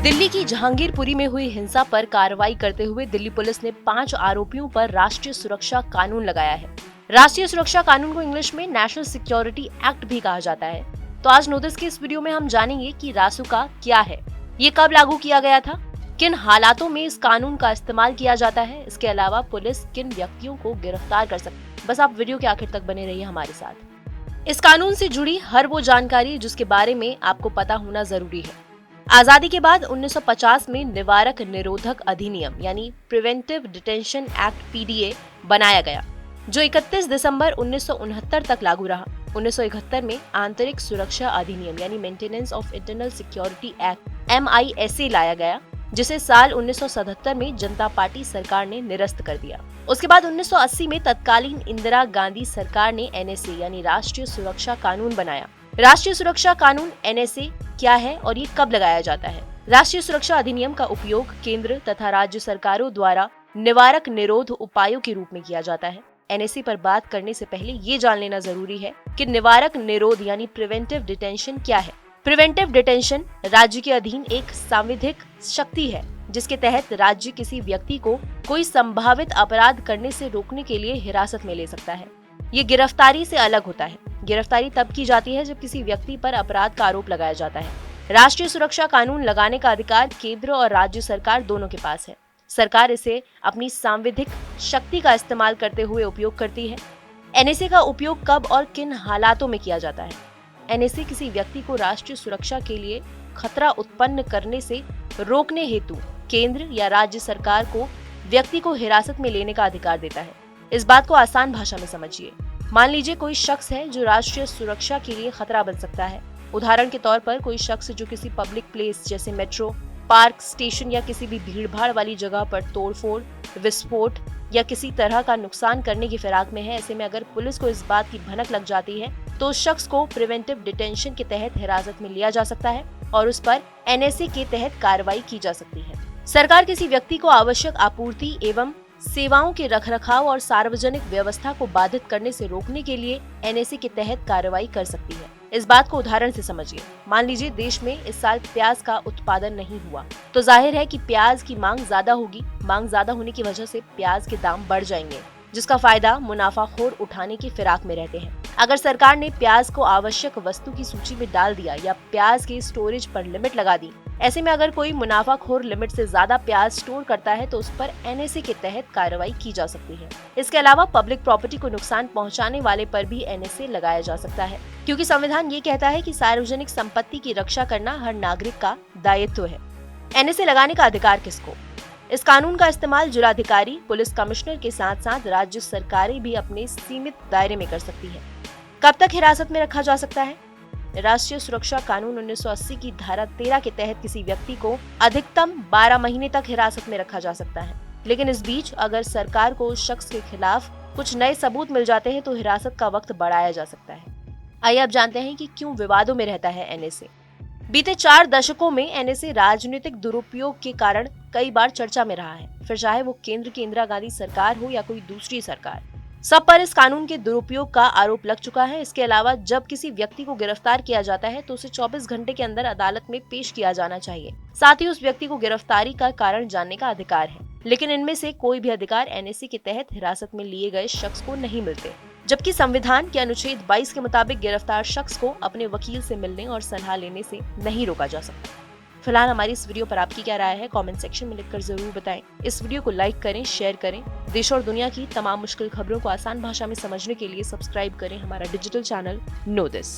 दिल्ली की जहांगीरपुरी में हुई हिंसा पर कार्रवाई करते हुए दिल्ली पुलिस ने 5 आरोपियों पर राष्ट्रीय सुरक्षा कानून लगाया है। राष्ट्रीय सुरक्षा कानून को इंग्लिश में नेशनल सिक्योरिटी एक्ट भी कहा जाता है। तो आज नोटिस के इस वीडियो में हम जानेंगे कि रासुका क्या है, ये कब लागू किया गया था, किन हालातों में इस कानून का इस्तेमाल किया जाता है, इसके अलावा पुलिस किन व्यक्तियों को गिरफ्तार कर सकती है। बस आप वीडियो के आखिर तक बने रहिए हमारे साथ। इस कानून से जुड़ी हर वो जानकारी जिसके बारे में आपको पता होना जरूरी है। आजादी के बाद 1950 में निवारक निरोधक अधिनियम यानी प्रिवेंटिव डिटेंशन एक्ट (पीडीए) बनाया गया, जो 31 दिसंबर 1969 तक लागू रहा। 1971 में आंतरिक सुरक्षा अधिनियम यानी maintenance of internal security act (MISA) लाया गया, जिसे साल 1977 में जनता पार्टी सरकार ने निरस्त कर दिया। उसके बाद 1980 में तत्कालीन इंदिरा गांधी सरकार ने NSA यानी राष्ट्रीय सुरक्षा कानून बनाया। राष्ट्रीय सुरक्षा कानून NSA क्या है और ये कब लगाया जाता है? राष्ट्रीय सुरक्षा अधिनियम का उपयोग केंद्र तथा राज्य सरकारों द्वारा निवारक निरोध उपायों के रूप में किया जाता है। NSA पर बात करने से पहले ये जान लेना जरूरी है कि निवारक निरोध यानी प्रिवेंटिव डिटेंशन क्या है। प्रिवेंटिव डिटेंशन राज्य के अधीन एक सांविधिक शक्ति है, जिसके तहत राज्य किसी व्यक्ति को कोई संभावित अपराध करने से रोकने के लिए हिरासत में ले सकता है। ये गिरफ्तारी से अलग होता है। गिरफ्तारी तब की जाती है जब किसी व्यक्ति पर अपराध का आरोप लगाया जाता है। राष्ट्रीय सुरक्षा कानून लगाने का अधिकार केंद्र और राज्य सरकार दोनों के पास है। सरकार इसे अपनी सांविधिक शक्ति का इस्तेमाल करते हुए उपयोग करती है। NSA का उपयोग कब और किन हालातों में किया जाता है? NSA किसी व्यक्ति को राष्ट्रीय सुरक्षा के लिए खतरा उत्पन्न करने से रोकने हेतु केंद्र या राज्य सरकार को व्यक्ति को हिरासत में लेने का अधिकार देता है। इस बात को आसान भाषा में समझिए। मान लीजिए कोई शख्स है जो राष्ट्रीय सुरक्षा के लिए खतरा बन सकता है। उदाहरण के तौर पर कोई शख्स जो किसी पब्लिक प्लेस जैसे मेट्रो, पार्क, स्टेशन या किसी भी भीड़भाड़ वाली जगह पर तोड़फोड़, विस्फोट या किसी तरह का नुकसान करने की फिराक में है। ऐसे में अगर पुलिस को इस बात की भनक लग जाती है तो उस शख्स को प्रिवेंटिव डिटेंशन के तहत हिरासत में लिया जा सकता है और उस पर NSA के तहत कार्रवाई की जा सकती है। सरकार किसी व्यक्ति को आवश्यक आपूर्ति एवं सेवाओं के रखरखाव और सार्वजनिक व्यवस्था को बाधित करने से रोकने के लिए NSA के तहत कार्रवाई कर सकती है। इस बात को उदाहरण से समझिए। मान लीजिए देश में इस साल प्याज का उत्पादन नहीं हुआ, तो जाहिर है कि प्याज की मांग ज्यादा होगी। मांग ज्यादा होने की वजह से प्याज के दाम बढ़ जाएंगे, जिसका फायदा मुनाफाखोर उठाने की फिराक में रहते हैं। अगर सरकार ने प्याज को आवश्यक वस्तु की सूची में डाल दिया या प्याज के स्टोरेज पर लिमिट लगा दी, ऐसे में अगर कोई मुनाफाखोर लिमिट से ज्यादा प्याज स्टोर करता है तो उस पर NSA के तहत कार्रवाई की जा सकती है। इसके अलावा पब्लिक प्रॉपर्टी को नुकसान पहुंचाने वाले पर भी NSA लगाया जा सकता है, क्योंकि संविधान ये कहता है कि सार्वजनिक संपत्ति की रक्षा करना हर नागरिक का दायित्व है। NSA लगाने का अधिकार किसको? इस कानून का इस्तेमाल जिलाधिकारी, पुलिस कमिश्नर के साथ साथ राज्य सरकारें भी अपने सीमित दायरे में कर सकती है। कब तक हिरासत में रखा जा सकता है? राष्ट्रीय सुरक्षा कानून 1980 की धारा 13 के तहत किसी व्यक्ति को अधिकतम 12 महीने तक हिरासत में रखा जा सकता है। लेकिन इस बीच अगर सरकार को उस शख्स के खिलाफ कुछ नए सबूत मिल जाते हैं तो हिरासत का वक्त बढ़ाया जा सकता है। आइए अब जानते हैं कि क्यों विवादों में रहता है NSA। बीते 4 दशकों में NSA राजनीतिक दुरुपयोग के कारण कई बार चर्चा में रहा है, फिर चाहे वो केंद्र की इंदिरा गांधी सरकार हो या कोई दूसरी सरकार। सब पर इस कानून के दुरुपयोग का आरोप लग चुका है। इसके अलावा जब किसी व्यक्ति को गिरफ्तार किया जाता है तो उसे 24 घंटे के अंदर अदालत में पेश किया जाना चाहिए। साथ ही उस व्यक्ति को गिरफ्तारी का कारण जानने का अधिकार है, लेकिन इनमें से कोई भी अधिकार NSA के तहत हिरासत में लिए गए शख्स को नहीं मिलते। जबकि संविधान के अनुच्छेद 22 के मुताबिक गिरफ्तार शख्स को अपने वकील से मिलने और सलाह लेने से नहीं रोका जा सकता। फिलहाल हमारी इस वीडियो पर आपकी क्या राय है, कमेंट सेक्शन में लिखकर जरूर बताएं। इस वीडियो को लाइक करें, शेयर करें। देश और दुनिया की तमाम मुश्किल खबरों को आसान भाषा में समझने के लिए सब्सक्राइब करें हमारा डिजिटल चैनल नो दिस।